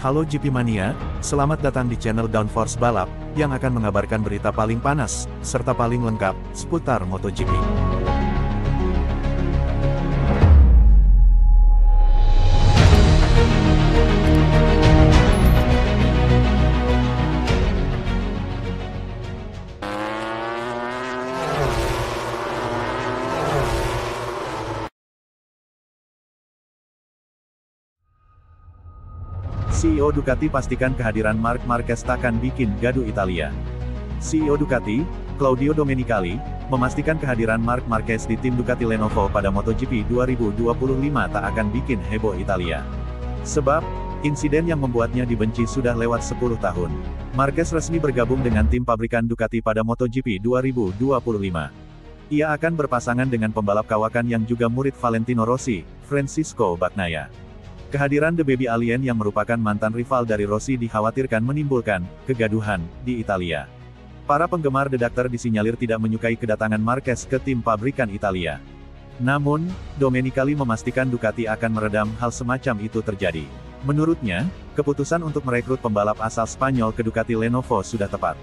Halo GP Mania, selamat datang di channel Downforce Balap, yang akan mengabarkan berita paling panas, serta paling lengkap, seputar MotoGP. CEO Ducati pastikan kehadiran Marc Marquez takkan bikin gaduh Italia. CEO Ducati, Claudio Domenicali, memastikan kehadiran Marc Marquez di tim Ducati Lenovo pada MotoGP 2025 tak akan bikin heboh Italia. Sebab, insiden yang membuatnya dibenci sudah lewat 10 tahun. Marquez resmi bergabung dengan tim pabrikan Ducati pada MotoGP 2025. Ia akan berpasangan dengan pembalap kawakan yang juga murid Valentino Rossi, Francisco Bagnaia. Kehadiran The Baby Alien yang merupakan mantan rival dari Rossi dikhawatirkan menimbulkan kegaduhan di Italia. Para penggemar The Doctor disinyalir tidak menyukai kedatangan Marquez ke tim pabrikan Italia. Namun, Domenicali memastikan Ducati akan meredam hal semacam itu terjadi. Menurutnya, keputusan untuk merekrut pembalap asal Spanyol ke Ducati Lenovo sudah tepat.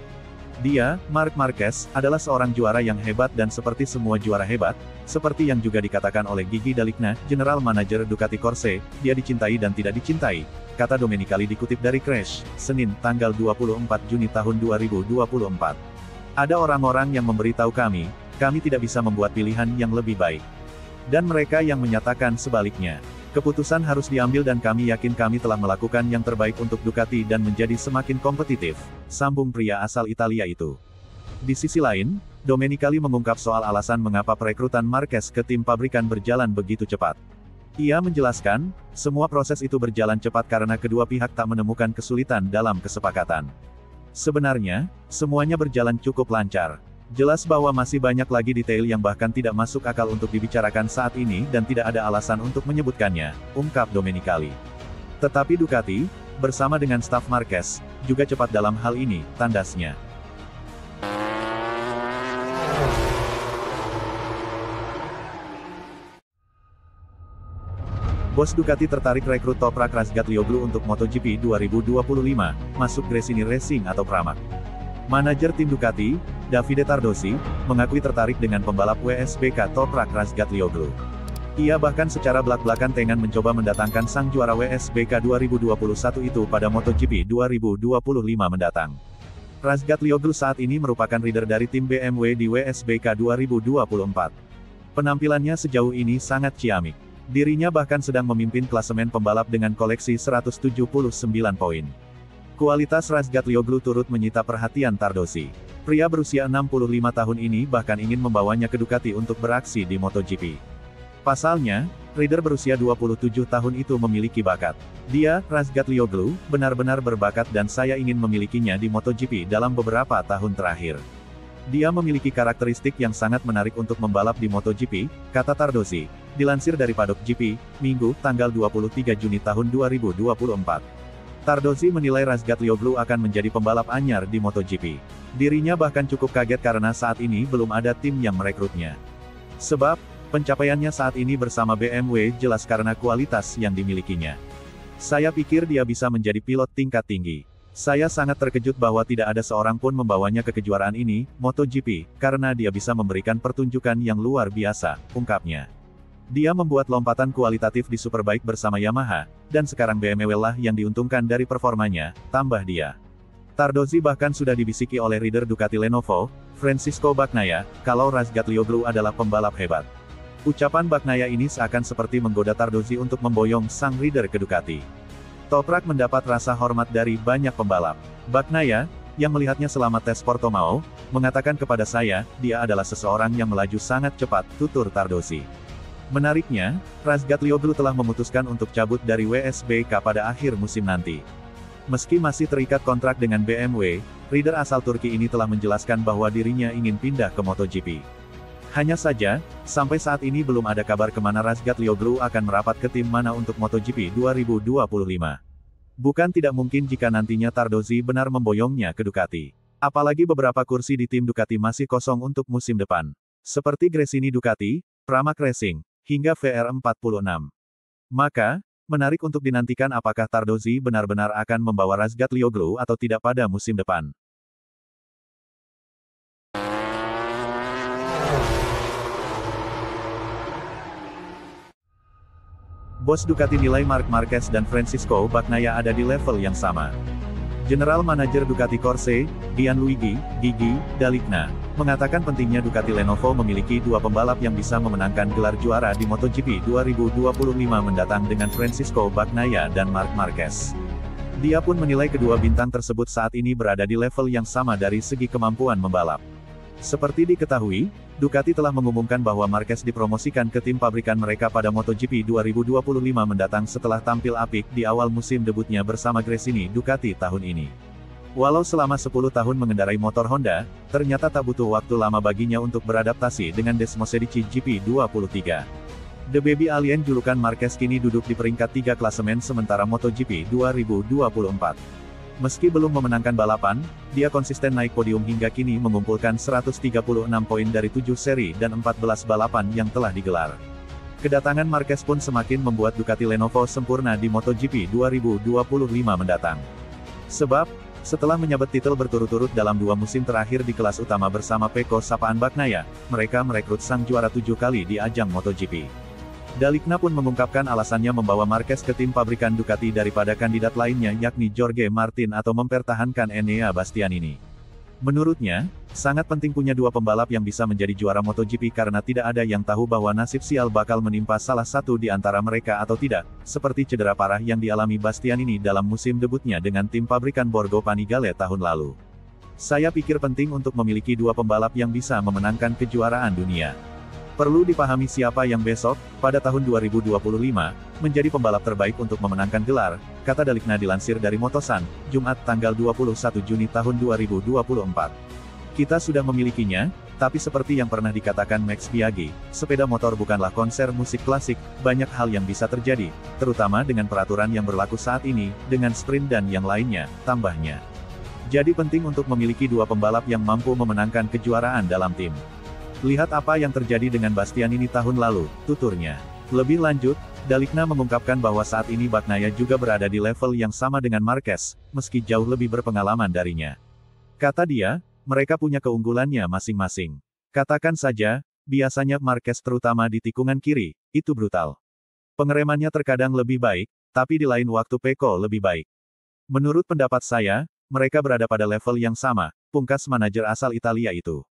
Dia, Marc Marquez, adalah seorang juara yang hebat dan seperti semua juara hebat, seperti yang juga dikatakan oleh Gigi D'Aligna, General Manager Ducati Corse, dia dicintai dan tidak dicintai, kata Domenicali dikutip dari Crash, Senin, tanggal 24 Juni tahun 2024. Ada orang-orang yang memberitahu kami tidak bisa membuat pilihan yang lebih baik. Dan mereka yang menyatakan sebaliknya. Keputusan harus diambil dan kami yakin kami telah melakukan yang terbaik untuk Ducati dan menjadi semakin kompetitif, sambung pria asal Italia itu. Di sisi lain, Domenicali mengungkap soal alasan mengapa perekrutan Marquez ke tim pabrikan berjalan begitu cepat. Ia menjelaskan, semua proses itu berjalan cepat karena kedua pihak tak menemukan kesulitan dalam kesepakatan. Sebenarnya, semuanya berjalan cukup lancar. Jelas bahwa masih banyak lagi detail yang bahkan tidak masuk akal untuk dibicarakan saat ini dan tidak ada alasan untuk menyebutkannya, ungkap Domenicali. Tetapi Ducati, bersama dengan staf Marquez, juga cepat dalam hal ini, tandasnya. Bos Ducati tertarik rekrut Toprak Razgatlioglu untuk MotoGP 2025, masuk Gresini Racing atau Pramac. Manajer tim Ducati, Davide Tardozzi, mengakui tertarik dengan pembalap WSBK Toprak Razgatlioglu. Ia bahkan secara belak-belakan tengah mencoba mendatangkan sang juara WSBK 2021 itu pada MotoGP 2025 mendatang. Razgatlioglu saat ini merupakan rider dari tim BMW di WSBK 2024. Penampilannya sejauh ini sangat ciamik. Dirinya bahkan sedang memimpin klasemen pembalap dengan koleksi 179 poin. Kualitas Razgatlioglu turut menyita perhatian Tardozzi. Pria berusia 65 tahun ini bahkan ingin membawanya ke Ducati untuk beraksi di MotoGP. Pasalnya, rider berusia 27 tahun itu memiliki bakat. Dia, Razgatlioglu, benar-benar berbakat dan saya ingin memilikinya di MotoGP dalam beberapa tahun terakhir. Dia memiliki karakteristik yang sangat menarik untuk membalap di MotoGP, kata Tardozzi, dilansir dari Paddock GP, Minggu, tanggal 23 Juni tahun 2024. Tardozzi menilai Razgatlioglu akan menjadi pembalap anyar di MotoGP. Dirinya bahkan cukup kaget karena saat ini belum ada tim yang merekrutnya. Sebab, pencapaiannya saat ini bersama BMW jelas karena kualitas yang dimilikinya. Saya pikir dia bisa menjadi pilot tingkat tinggi. Saya sangat terkejut bahwa tidak ada seorang pun membawanya ke kejuaraan ini, MotoGP, karena dia bisa memberikan pertunjukan yang luar biasa, ungkapnya. Dia membuat lompatan kualitatif di Superbike bersama Yamaha, dan sekarang BMW lah yang diuntungkan dari performanya, tambah dia. Tardozzi bahkan sudah dibisiki oleh rider Ducati Lenovo, Francisco Bagnaia, kalau Razgatlioglu adalah pembalap hebat. Ucapan Bagnaia ini seakan seperti menggoda Tardozzi untuk memboyong sang rider ke Ducati. Toprak mendapat rasa hormat dari banyak pembalap. Bagnaia, yang melihatnya selama tes Portimao, mengatakan kepada saya, dia adalah seseorang yang melaju sangat cepat, tutur Tardozzi. Menariknya, Razgatlioglu telah memutuskan untuk cabut dari WSBK pada akhir musim nanti. Meski masih terikat kontrak dengan BMW, rider asal Turki ini telah menjelaskan bahwa dirinya ingin pindah ke MotoGP. Hanya saja, sampai saat ini belum ada kabar kemana Razgatlioglu akan merapat ke tim mana untuk MotoGP 2025. Bukan tidak mungkin jika nantinya Tardozzi benar memboyongnya ke Ducati. Apalagi beberapa kursi di tim Ducati masih kosong untuk musim depan. Seperti Gresini Ducati, Pramac Racing, hingga VR46. Maka, Menarik untuk dinantikan apakah Tardozzi benar-benar akan membawa Razgatlioglu atau tidak pada musim depan. Bos Ducati nilai Marc Marquez dan Francisco Bagnaia ada di level yang sama. General Manager Ducati Corse, Gianluigi Gigi Dall'Igna, mengatakan pentingnya Ducati Lenovo memiliki dua pembalap yang bisa memenangkan gelar juara di MotoGP 2025 mendatang dengan Francisco Bagnaia dan Marc Marquez. Dia pun menilai kedua bintang tersebut saat ini berada di level yang sama dari segi kemampuan membalap. Seperti diketahui, Ducati telah mengumumkan bahwa Marquez dipromosikan ke tim pabrikan mereka pada MotoGP 2025 mendatang setelah tampil apik di awal musim debutnya bersama Gresini Ducati tahun ini. Walau selama 10 tahun mengendarai motor Honda, ternyata tak butuh waktu lama baginya untuk beradaptasi dengan Desmosedici GP23. The Baby Alien julukan Marquez kini duduk di peringkat 3 klasemen sementara MotoGP 2024. Meski belum memenangkan balapan, dia konsisten naik podium hingga kini mengumpulkan 136 poin dari 7 seri dan 14 balapan yang telah digelar. Kedatangan Marquez pun semakin membuat Ducati Lenovo sempurna di MotoGP 2025 mendatang. Sebab, setelah menyabet titel berturut-turut dalam 2 musim terakhir di kelas utama bersama Pecco sapaan Bagnaia, mereka merekrut sang juara 7 kali di ajang MotoGP. Dall'Igna pun mengungkapkan alasannya membawa Marquez ke tim pabrikan Ducati daripada kandidat lainnya yakni Jorge Martin atau mempertahankan Enea Bastianini. Menurutnya, sangat penting punya dua pembalap yang bisa menjadi juara MotoGP karena tidak ada yang tahu bahwa nasib sial bakal menimpa salah satu di antara mereka atau tidak, seperti cedera parah yang dialami Bastianini dalam musim debutnya dengan tim pabrikan Borgo Panigale tahun lalu. Saya pikir penting untuk memiliki dua pembalap yang bisa memenangkan kejuaraan dunia. Perlu dipahami siapa yang besok, pada tahun 2025, menjadi pembalap terbaik untuk memenangkan gelar, kata Dall'Igna dilansir dari Motosan, Jumat tanggal 21 Juni tahun 2024. Kita sudah memilikinya, tapi seperti yang pernah dikatakan Max Biaggi, sepeda motor bukanlah konser musik klasik, banyak hal yang bisa terjadi, terutama dengan peraturan yang berlaku saat ini, dengan sprint dan yang lainnya, tambahnya. Jadi penting untuk memiliki dua pembalap yang mampu memenangkan kejuaraan dalam tim. Lihat apa yang terjadi dengan Bastianini tahun lalu, tuturnya. Lebih lanjut, Dall'Igna mengungkapkan bahwa saat ini Bagnaia juga berada di level yang sama dengan Marquez, meski jauh lebih berpengalaman darinya. Kata dia, mereka punya keunggulannya masing-masing. Katakan saja, biasanya Marquez terutama di tikungan kiri, itu brutal. Pengeremannya terkadang lebih baik, tapi di lain waktu Pecco lebih baik. Menurut pendapat saya, mereka berada pada level yang sama, pungkas manajer asal Italia itu.